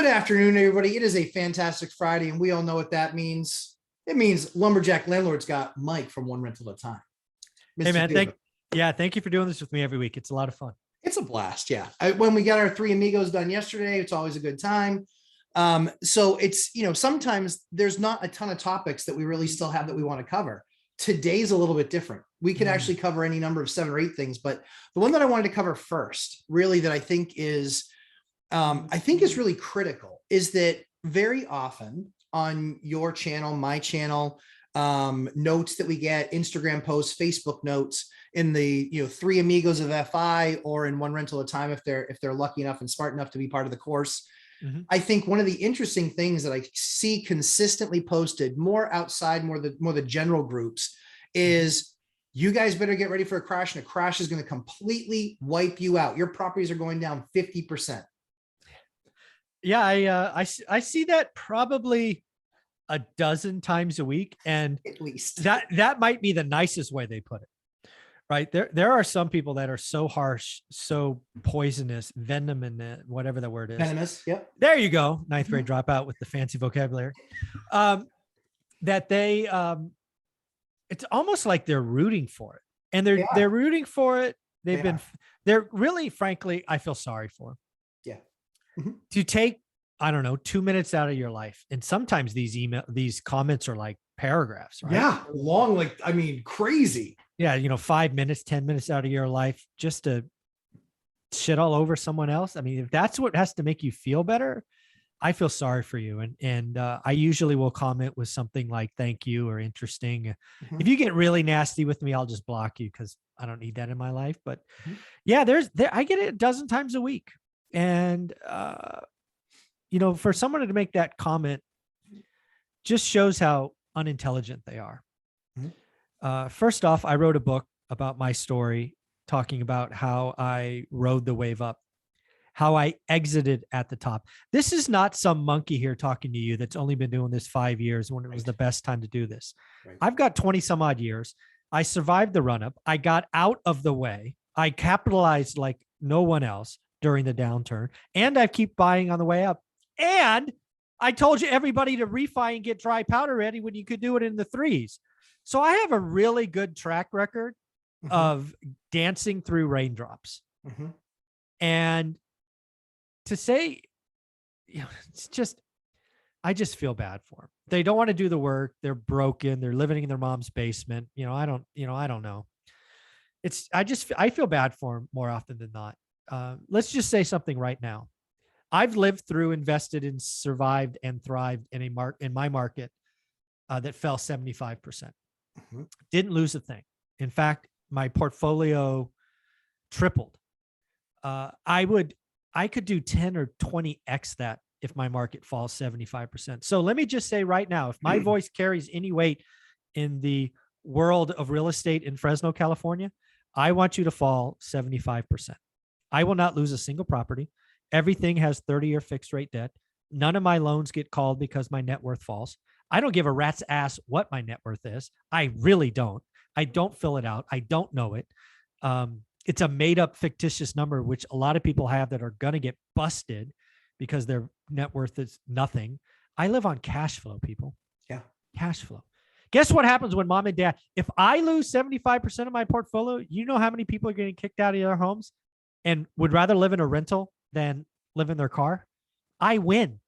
Good afternoon, everybody. It is a fantastic Friday, and we all know what that means. It means Lumberjack Landlord's got Mike from One Rental at a Time. Hey, man. Duda. Thank you for doing this with me every week. It's a lot of fun. It's a blast. Yeah. When we got our three amigos done yesterday, it's always a good time. So it's, sometimes there's not a ton of topics that we really still have that we want to cover. Today's a little bit different. We could actually cover any number of 7 or 8 things, but the one that I wanted to cover first, really, that I think is really critical, is that very often on your channel, my channel, notes that we get, Instagram posts, Facebook notes, in the three amigos of FI, or in One Rental at a Time if they're lucky enough and smart enough to be part of the course. I think one of the interesting things that I see consistently posted, more outside, more the general groups, is you guys better get ready for a crash, and a crash is going to completely wipe you out. Your properties are going down 50%. Yeah, I see that probably a dozen times a week, and At least that might be the nicest way they put it. Right. There are some people that are so harsh, so poisonous, venomous, whatever the word is. Venomous. Yep. There you go. 9th grade dropout with the fancy vocabulary. That they, it's almost like they're rooting for it, and they're rooting for it. They're really, frankly, I feel sorry for them. Yeah. To take, I don't know, 2 minutes out of your life. And sometimes these comments are like paragraphs, right? Yeah. Long, crazy. Yeah. 5 minutes, 10 minutes out of your life just to shit all over someone else. I mean, if that's what has to make you feel better, I feel sorry for you. And I usually will comment with something like thank you or interesting. If you get really nasty with me, I'll just block you because I don't need that in my life. But yeah, I get it a dozen times a week. And, for someone to make that comment just shows how unintelligent they are. First off, I wrote a book about my story, talking about how I rode the wave up, how I exited at the top. This is not some monkey here talking to you that's only been doing this 5 years when it was the best time to do this. Right. I've got 20 some odd years. I survived the run up. I got out of the way. I capitalized like no one else during the downturn, and I keep buying on the way up. And I told you everybody to refi and get dry powder ready when you could do it in the 3s. So I have a really good track record of dancing through raindrops. And to say, it's just, I just feel bad for them. They don't want to do the work. They're broken. They're living in their mom's basement. I don't know. I feel bad for them more often than not. Let's just say something right now. I've lived through, invested in, survived, and thrived in my market that fell 75%. Didn't lose a thing. In fact, my portfolio tripled. I could do 10 or 20x that if my market falls 75%. So let me just say right now, if my voice carries any weight in the world of real estate in Fresno, California, I want you to fall 75%. I will not lose a single property. Everything has 30-year fixed rate debt. None of my loans get called because my net worth falls. I don't give a rat's ass what my net worth is. I really don't. I don't fill it out. I don't know it. It's a made up fictitious number, which a lot of people have that are going to get busted because their net worth is nothing. I live on cash flow, people. Yeah. Cash flow. Guess what happens when mom and dad, if I lose 75% of my portfolio, you know how many people are getting kicked out of their homes and would rather live in a rental than live in their car? I win.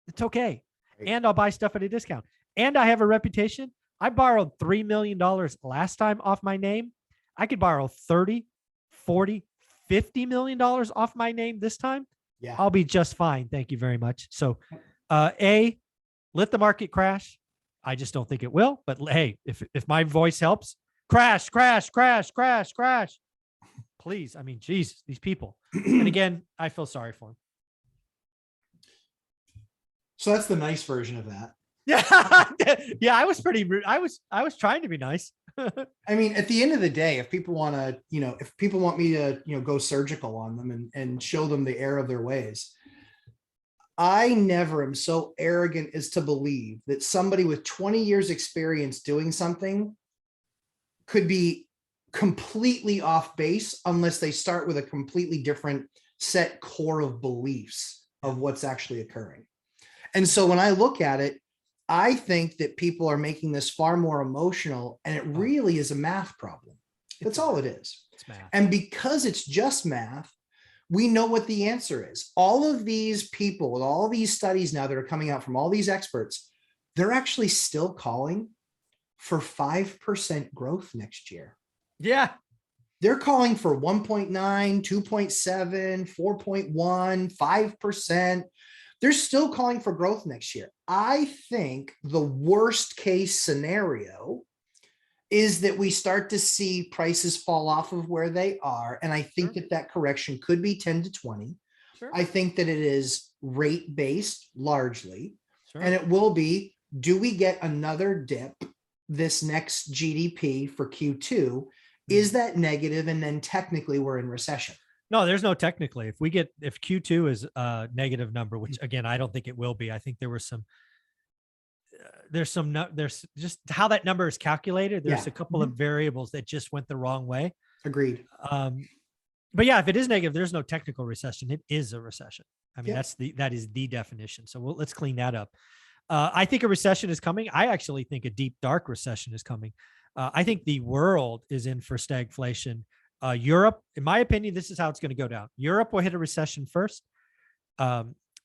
It's okay. And I'll buy stuff at a discount. And I have a reputation. I borrowed $3 million last time off my name. I could borrow 30, 40, $50 million off my name this time. Yeah. I'll be just fine. Thank you very much. So, let the market crash. I just don't think it will. But hey, if my voice helps, crash, crash, crash, crash, crash. Please. I mean, Jesus, these people. And again, I feel sorry for them. So that's the nice version of that. Yeah. Yeah. I was pretty rude. I was trying to be nice. I mean, at the end of the day, if people want to, if people want me to, go surgical on them and show them the error of their ways, I never am so arrogant as to believe that somebody with 20 years experience doing something could be completely off base unless they start with a completely different set core of beliefs of what's actually occurring. And so when I look at it, I think that people are making this far more emotional, and it really is a math problem. That's all it is. It's math. And because it's just math, we know what the answer is. All of these people with all these studies now that are coming out from all these experts, they're actually still calling for 5% growth next year. Yeah. They're calling for 1.9, 2.7, 4.1, 5%. They're still calling for growth next year. I think the worst case scenario is that we start to see prices fall off of where they are. And I think that correction could be 10 to 20. Sure. I think that it is rate based largely. Sure. And it will be, do we get another dip this next GDP for Q2? Is that negative? And then technically we're in recession. No, there's no technically. If Q2 is a negative number, which again, I don't think it will be. I think there was there's just how that number is calculated. There's a couple of variables that just went the wrong way. Agreed. But yeah, if it is negative, there's no technical recession. It is a recession. I mean, that is the definition. So let's clean that up. I think a recession is coming. I actually think a deep, dark recession is coming. I think the world is in for stagflation. Europe, in my opinion, this is how it's going to go down. Europe will hit a recession first.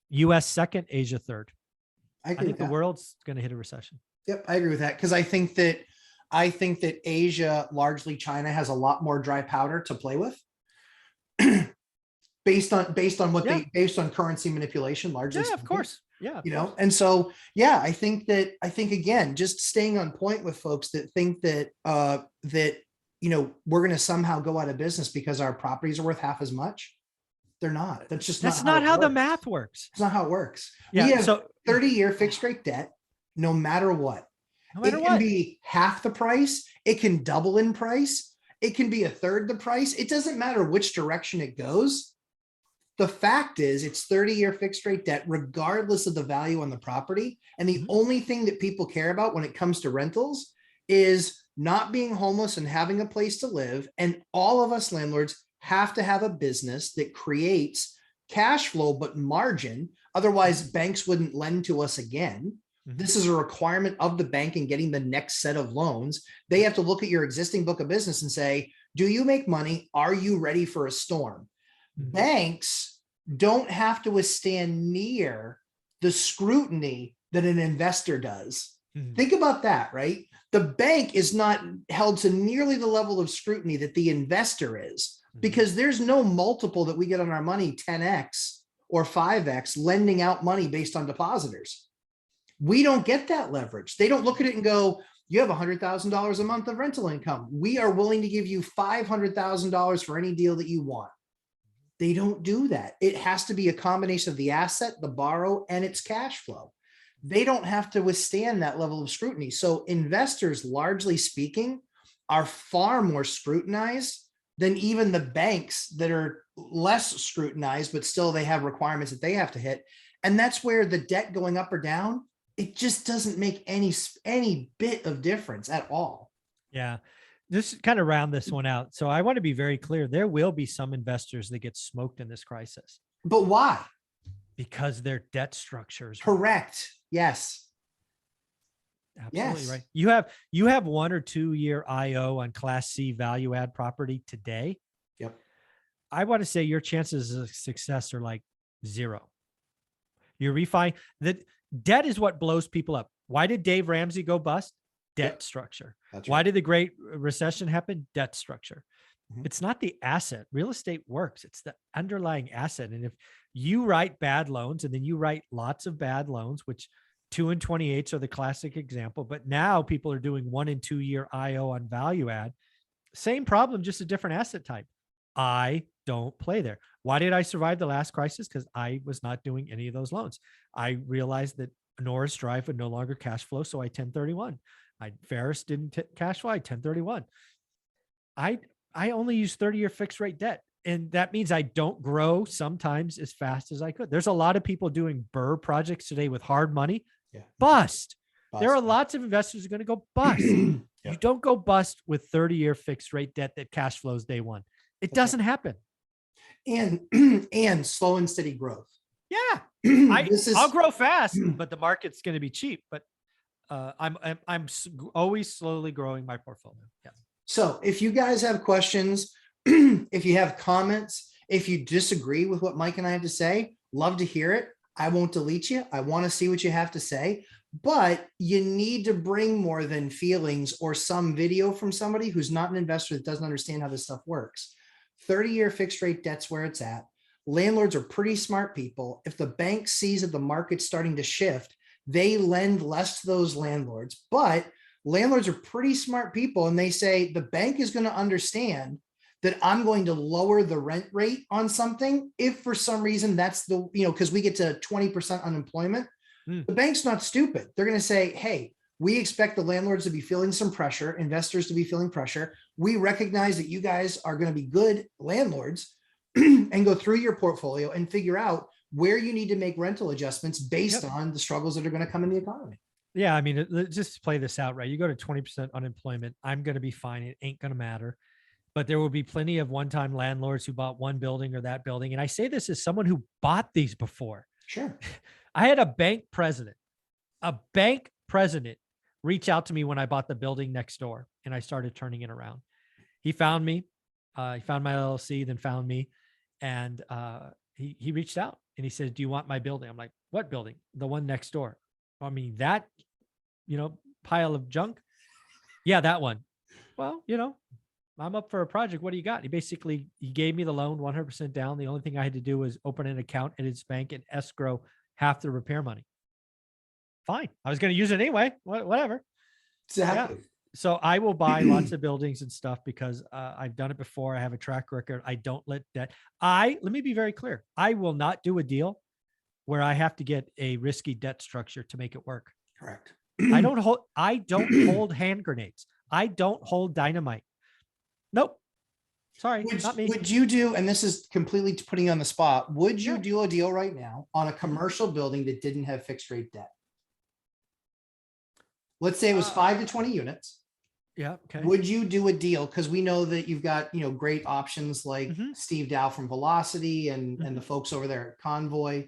US second, Asia third. I think the world's going to hit a recession. Yep, I agree with that, because I think that Asia, largely China, has a lot more dry powder to play with. based on currency manipulation, largely. Yeah, of course. Yeah. And so, I think again, just staying on point with folks that think that we're going to somehow go out of business because our properties are worth half as much. They're not. That's not how the math works. It's not how it works. Yeah. We have 30-year fixed rate debt, no matter what. It can be half the price. It can double in price. It can be a third the price. It doesn't matter which direction it goes. The fact is, it's 30-year fixed rate debt, regardless of the value on the property. And the only thing that people care about when it comes to rentals is not being homeless and having a place to live. And all of us landlords have to have a business that creates cash flow, but margin. Otherwise, banks wouldn't lend to us again. This is a requirement of the bank in getting the next set of loans. They have to look at your existing book of business and say, do you make money? Are you ready for a storm? Banks don't have to withstand near the scrutiny that an investor does. Think about that, right? The bank is not held to nearly the level of scrutiny that the investor is, because there's no multiple that we get on our money, 10x or 5x, lending out money based on depositors. We don't get that leverage. They don't look at it and go, you have $100,000 a month of rental income. We are willing to give you $500,000 for any deal that you want. They don't do that. It has to be a combination of the asset, the borrow, and its cash flow. They don't have to withstand that level of scrutiny. So investors, largely speaking, are far more scrutinized than even the banks that are less scrutinized, but still they have requirements that they have to hit. And that's where the debt going up or down, it just doesn't make any bit of difference at all. Yeah. Just kind of round this one out. So I want to be very clear. There will be some investors that get smoked in this crisis. But why? Because their debt structures. Correct. Yes. Absolutely right. You have 1 or 2 year IO on Class C value add property today. Yep. I want to say your chances of success are like 0. You're refi that debt is what blows people up. Why did Dave Ramsey go bust? Debt structure. That's Why did the Great Recession happen? Debt structure. It's not the asset. Real estate works. It's the underlying asset. And if you write bad loans and then you write lots of bad loans, which 2 and 28s are the classic example, but now people are doing 1 and 2 year IO on value add. Same problem, just a different asset type. I don't play there. Why did I survive the last crisis? Because I was not doing any of those loans. I realized that Norris Drive would no longer cash flow, so I 1031. Ferris didn't cash flow, I 1031. I only use 30-year fixed rate debt. And that means I don't grow sometimes as fast as I could. There's a lot of people doing BRRRR projects today with hard money. Bust. There are lots of investors who are going to go bust. You don't go bust with 30-year fixed rate debt that cash flows day one. It doesn't happen. And slow and steady growth. Yeah. This is I'll grow fast, but the market's going to be cheap. But always slowly growing my portfolio. Yes. so if you guys have questions, if you have comments, if you disagree with what Mike and I have to say, love to hear it. I won't delete you. I want to see what you have to say, but you need to bring more than feelings or some video from somebody who's not an investor that doesn't understand how this stuff works. 30-year fixed rate debt's where it's at. Landlords are pretty smart people. If the bank sees that the market's starting to shift, they lend less to those landlords, but landlords are pretty smart people. And they say the bank is going to understand that I'm going to lower the rent rate on something. If for some reason that's the, because we get to 20% unemployment, the bank's not stupid. They're going to say, hey, we expect the landlords to be feeling some pressure, investors to be feeling pressure. We recognize that you guys are going to be good landlords and go through your portfolio and figure out where you need to make rental adjustments based on the struggles that are going to come in the economy. Yeah. I mean, let's just play this out, right? You go to 20% unemployment. I'm going to be fine. It ain't going to matter. But there will be plenty of one-time landlords who bought one building or that building. And I say this as someone who bought these before. Sure. I had a bank president reach out to me when I bought the building next door and I started turning it around. He found me, he found my LLC, then found me. And he reached out and he said, do you want my building? I'm like, what building? The one next door. I mean, that, pile of junk. Yeah, that one. Well, I'm up for a project. What do you got? He gave me the loan 100% down. The only thing I had to do was open an account at his bank and escrow half the repair money. Fine. I was going to use it anyway. Whatever. Exactly. Yeah. So I will buy lots of buildings and stuff because I've done it before. I have a track record. I don't let debt. Let me be very clear. I will not do a deal where I have to get a risky debt structure to make it work. Correct. I don't hold hand grenades. I don't hold dynamite. Nope. Sorry, not me. Would you do, and this is completely putting you on the spot, would you do a deal right now on a commercial building that didn't have fixed rate debt? Let's say it was 5 to 20 units. Yeah. Okay. Would you do a deal? Because we know that you've got, great options like Steve Dow from Velocity and the folks over there at Convoy.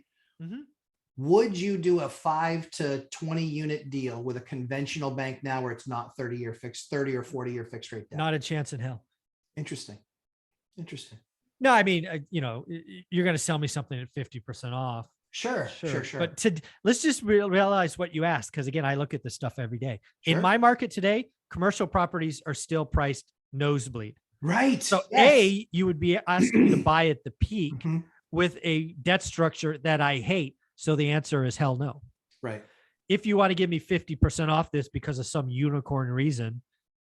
Would you do a 5 to 20 unit deal with a conventional bank now where it's not 30 or 40-year fixed rate debt? Not a chance in hell. Interesting. No, I mean, you're going to sell me something at 50% off. Sure. But let's just realize what you asked. Because again, I look at this stuff every day. Sure. In my market today, commercial properties are still priced nosebleed. Right. So you would be asking me to buy at the peak with a debt structure that I hate. So the answer is hell no. Right. If you want to give me 50% off this because of some unicorn reason,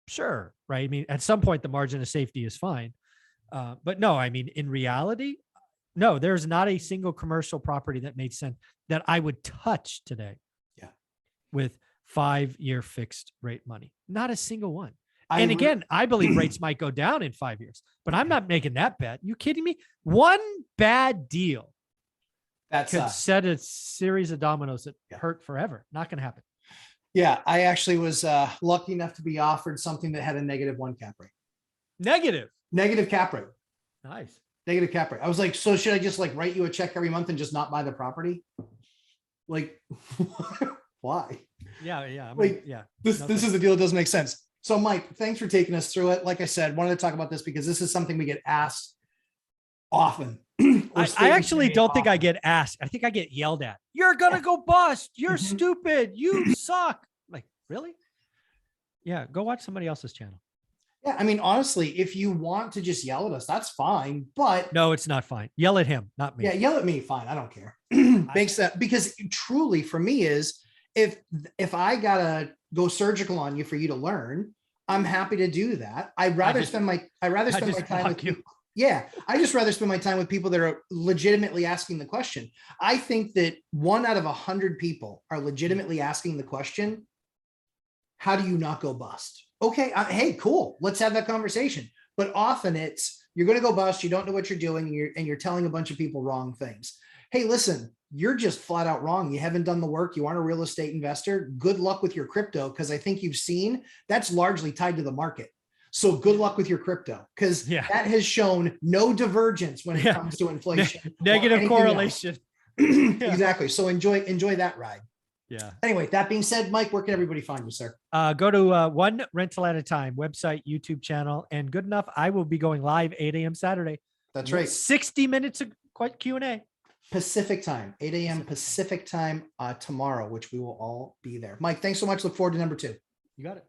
sure. Right. I mean, at some point the margin of safety is fine. But no, I mean, in reality, no, there's not a single commercial property that made sense that I would touch today. Yeah. With 5-year fixed rate money. Not a single one. And again, I believe rates might go down in 5 years, but I'm not making that bet. You kidding me? One bad deal could set a series of dominoes that hurt forever. Not going to happen. Yeah. I actually was lucky enough to be offered something that had a -1 cap rate. Negative cap rate. Nice. Negative cap rate. I was like, so should I just write you a check every month and just not buy the property? Like, why? Yeah. This is the deal that doesn't make sense. So Mike, thanks for taking us through it. Like I said, wanted to talk about this because this is something we get asked often. I actually don't think I get asked. I think I get yelled at. You're going to go bust. You're stupid. You suck. Like, really? Yeah. Go watch somebody else's channel. Yeah. I mean, honestly, if you want to just yell at us, that's fine. But no, it's not fine. Yell at him, not me. Yeah. Yell at me. Fine. I don't care. Makes that, because truly for me is if I gotta go surgical on you for you to learn, I'm happy to do that. I'd rather spend my time with you. Yeah. I just rather spend my time with people that are legitimately asking the question. I think that 1 out of 100 people are legitimately asking the question, how do you not go bust? Okay. Hey, cool. Let's have that conversation. But often it's, you're going to go bust. You don't know what you're doing. And you're telling a bunch of people wrong things. Hey, listen, you're just flat out wrong. You haven't done the work. You aren't a real estate investor. Good luck with your crypto. Cause I think you've seen that's largely tied to the market. So good luck with your crypto. Cause that has shown no divergence when it comes to inflation. Negative correlation. Exactly. So enjoy that ride. Yeah. Anyway, that being said, Mike, where can everybody find you, sir? Go to One Rental at a Time website, YouTube channel, and good enough. I will be going live 8 a.m. Saturday. That's right. 60 minutes of quite Q&A. Pacific time, 8 a.m. Pacific time tomorrow, which we will all be there. Mike, thanks so much. Look forward to number 2. You got it.